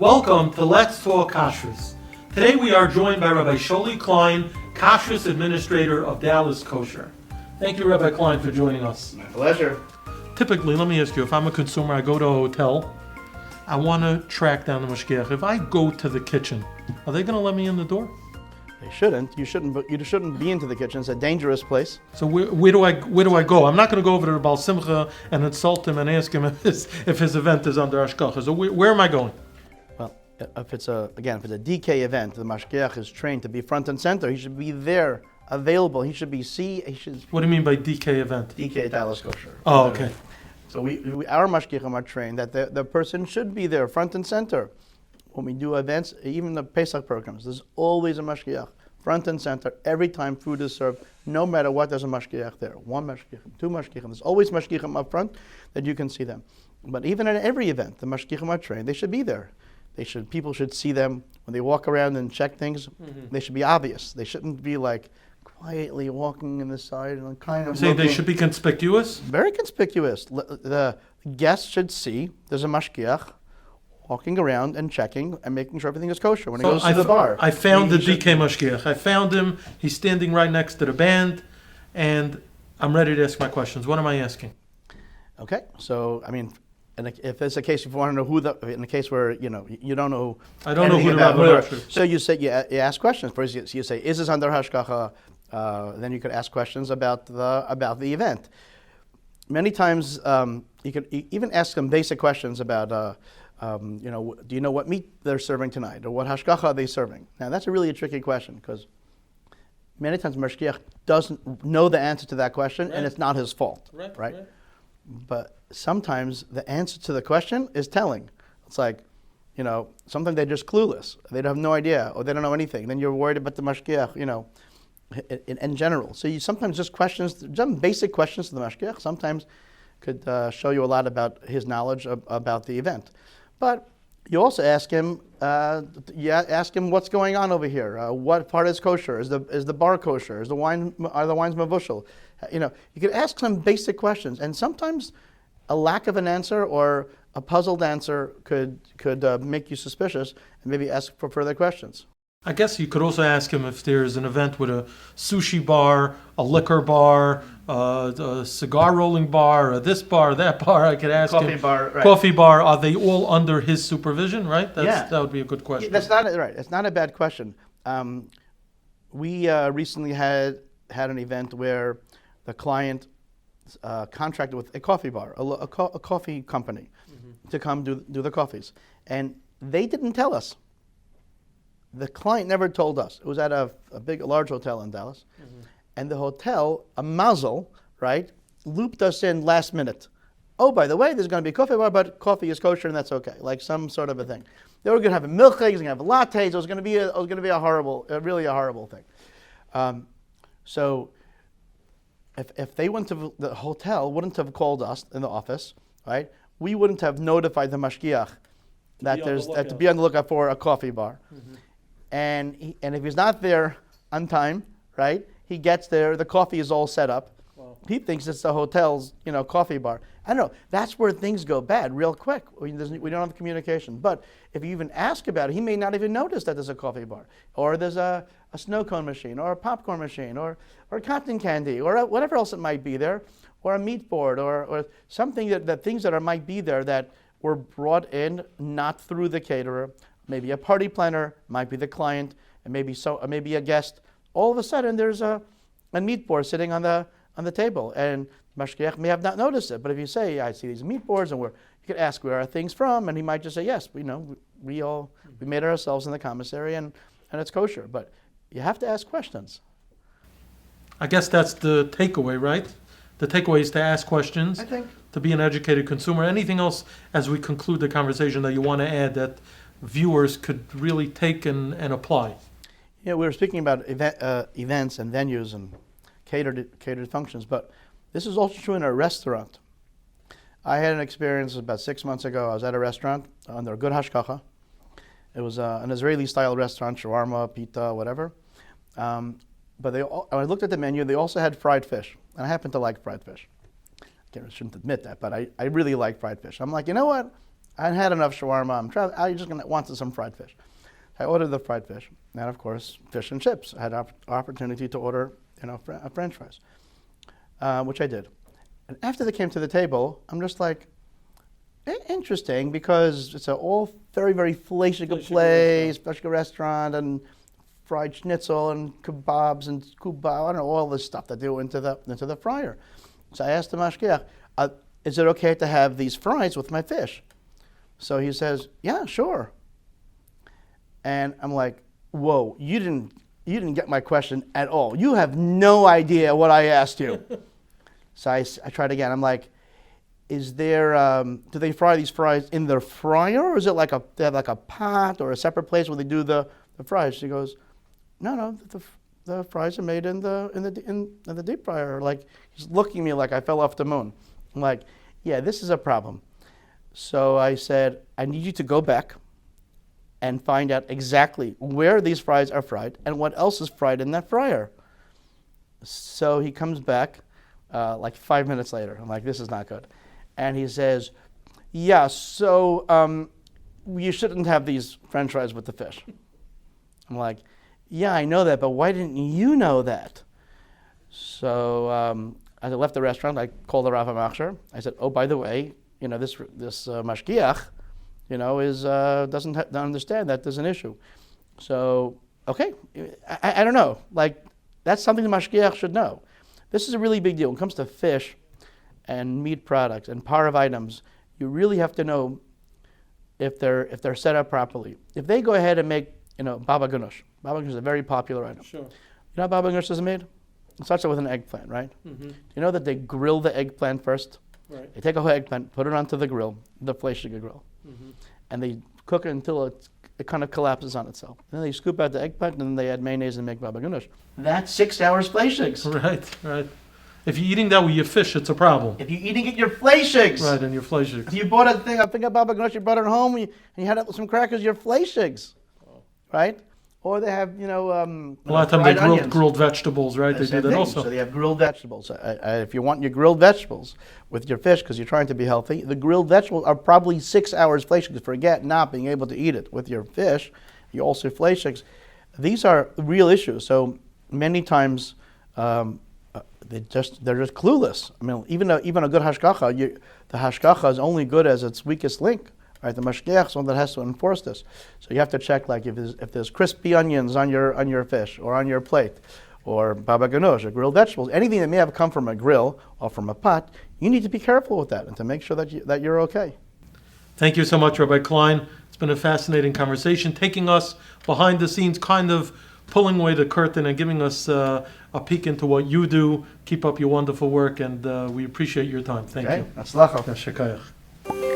Welcome to Let's Talk Kashrus. Today we are joined by Rabbi Sholey Klein, Kashrus Administrator of Dallas Kosher. Thank you, Rabbi Klein, for joining us. My pleasure. Typically, let me ask you, if I'm a consumer, I go to a hotel, I want to track down the Mashgiach. If I go to the kitchen, are they going to let me in the door? They shouldn't. You shouldn't be into the kitchen. It's a dangerous place. So where do I go? I'm not going to go over to the Baal Simcha and insult him and ask him if his event is under Hashgacha. So where am I going? Well, if it's a DK event, the Mashgiach is trained to be front and center. He should be there, available. He should be What do you mean by DK event? DK Dallas Kosher. Oh, okay. So our Mashgiachim are trained that the person should be there, front and center. When we do events, even the Pesach programs, there's always a Mashgiach, front and center. Every time food is served, no matter what, there's a Mashgiach there. One Mashgiachim, two Mashgiachim. There's always Mashgiachim up front that you can see them. But even at every event, the Mashgiachim are trained. They should be there. People should see them when they walk around and check things. Mm-hmm. They should be obvious. They shouldn't be like quietly walking in the side and kind of. Say they should be conspicuous. Very conspicuous. The guests should see there's a Mashgiach walking around and checking and making sure everything is kosher when he goes to the bar. I found the DK Mashgiach. I found him. He's standing right next to the band, and I'm ready to ask my questions. What am I asking? Okay, so I mean, if it's a case if you want to know in a case where you don't know. I don't know who the rabbi is. So you ask questions. First, you say, is this under Hashgacha? Then you could ask questions about the event. Many times you could even ask them basic questions about. Do you know what meat they're serving tonight, or what hashgacha are they serving? Now that's a tricky question because many times Mashgiach doesn't know the answer to that question, right. And it's not his fault, right? But sometimes the answer to the question is telling. It's like, sometimes they're just clueless. They have no idea, or they don't know anything. Then you're worried about the Mashgiach, in general. So you sometimes just basic questions to the Mashgiach sometimes could show you a lot about his knowledge about the event. But you also ask him, what's going on over here. What part is kosher? Is the bar kosher? Are the wines mavushal? You could ask some basic questions, and sometimes a lack of an answer or a puzzled answer could make you suspicious, and maybe ask for further questions. I guess you could also ask him if there's an event with a sushi bar, a liquor bar, a cigar rolling bar, or this bar, that bar. I could ask him. Coffee bar, right. Coffee bar. Are they all under his supervision? Right. That would be a good question. That's not right. It's not a bad question. We recently had an event where the client contracted with a coffee bar, a coffee company, mm-hmm. to come do the coffees, and they didn't tell us. The client never told us. It was at a large hotel in Dallas. Mm-hmm. And the hotel, a mazel, right, looped us in last minute. Oh, by the way, there's going to be a coffee bar, but coffee is kosher and that's okay. Like some sort of a thing. They were going to have milkshakes, they were going to have lattes. It was going to be really a horrible thing. So if they went to the hotel, wouldn't have called us in the office, right? We wouldn't have notified the Mashgiach to be on the lookout for a coffee bar. Mm-hmm. And if he's not there on time, right? He gets there, the coffee is all set up. Wow. He thinks it's the hotel's, coffee bar. I don't know. That's where things go bad real quick. We don't have communication. But if you even ask about it, he may not even notice that there's a coffee bar, or there's a snow cone machine, or a popcorn machine, or cotton candy, or whatever else it might be there, or a meat board, or something that things that might be there that were brought in not through the caterer. Maybe a party planner, might be the client, and maybe a guest. All of a sudden, there's a meat board sitting on the table, and Mashgiach may have not noticed it. But if you say, "I see these meat boards," and you could ask, "Where are things from?" and he might just say, "Yes, we made it ourselves in the commissary, and it's kosher." But you have to ask questions. I guess that's the takeaway, right? The takeaway is to ask questions. I think. To be an educated consumer. Anything else as we conclude the conversation that you want to add that viewers could really take and apply? We were speaking about events and venues and catered functions, but this is also true in a restaurant. I had an experience about 6 months ago. I was at a restaurant under a good hashgacha. It was an Israeli-style restaurant, shawarma, pita, whatever. But when I looked at the menu, they also had fried fish, and I happen to like fried fish. I shouldn't admit that, but I really like fried fish. I'm like, you know what? I had enough shawarma. I just wanted some fried fish. I ordered the fried fish, and of course, fish and chips. I had opportunity to order, French fries, which I did. And after they came to the table, I'm just like, interesting, because it's an all very, very fleishige place, fleishige restaurant, and fried schnitzel and kebabs and kubab, I don't know, all this stuff that they do into the fryer. So I asked the Mashgiach, is it okay to have these fries with my fish? So he says, yeah, sure. And I'm like, whoa, you didn't get my question at all. You have no idea what I asked you. So I tried again. I'm like, is there, do they fry these fries in the fryer, or is it they have like a pot or a separate place where they do the fries? She goes, no, the fries are made in the deep fryer. Like, he's looking at me like I fell off the moon. I'm like, yeah, this is a problem. So I said, I need you to go back and find out exactly where these fries are fried and what else is fried in that fryer. So he comes back like 5 minutes later. I'm like, this is not good. And he says, yeah, so you shouldn't have these French fries with the fish. I'm like, yeah, I know that, but why didn't you know that? So as I left the restaurant, I called the Rav HaMachshir. I said, oh, by the way, this Mashgiach, doesn't understand that there's an issue. So, okay, I don't know. Like, that's something the Mashgiach should know. This is a really big deal. When it comes to fish and meat products and parve items, you really have to know if they're set up properly. If they go ahead and make, baba ganoush. Baba ganoush is a very popular item. Sure. You know how baba ganoush is made? It starts out with an eggplant, right? Mm-hmm. Do you know that they grill the eggplant first? Right. They take a whole eggplant, put it onto the grill, the fleishige grill, and they cook it until it kind of collapses on itself. Then they scoop out the eggplant, and then they add mayonnaise and make baba ganoush. That's 6 hours fleishigs. Right. If you're eating that with your fish, it's a problem. If you're eating it, your fleishigs. Right, and your fleishigs. If you bought a thing of baba ganoush, you brought it home, and you had it with some crackers, your fleishigs. Right? Or they have, a lot of time they grilled vegetables, right? They do that also. So they have grilled vegetables. If you want your grilled vegetables with your fish, because you're trying to be healthy, the grilled vegetables are probably 6 hours fleishigs. Forget not being able to eat it with your fish. You also fleishigs. These are real issues. So many times they're just clueless. I mean, even a good hashgacha, the hashgacha is only good as its weakest link. Right, the Mashgiach is one that has to enforce this. So you have to check, like, if there's crispy onions on your fish or on your plate, or baba ganoush or grilled vegetables, anything that may have come from a grill or from a pot, you need to be careful with that and to make sure that you're okay. Thank you so much, Rabbi Klein. It's been a fascinating conversation, taking us behind the scenes, kind of pulling away the curtain and giving us a peek into what you do. Keep up your wonderful work, and we appreciate your time. Thank you. Hatzlacha. Shekayach.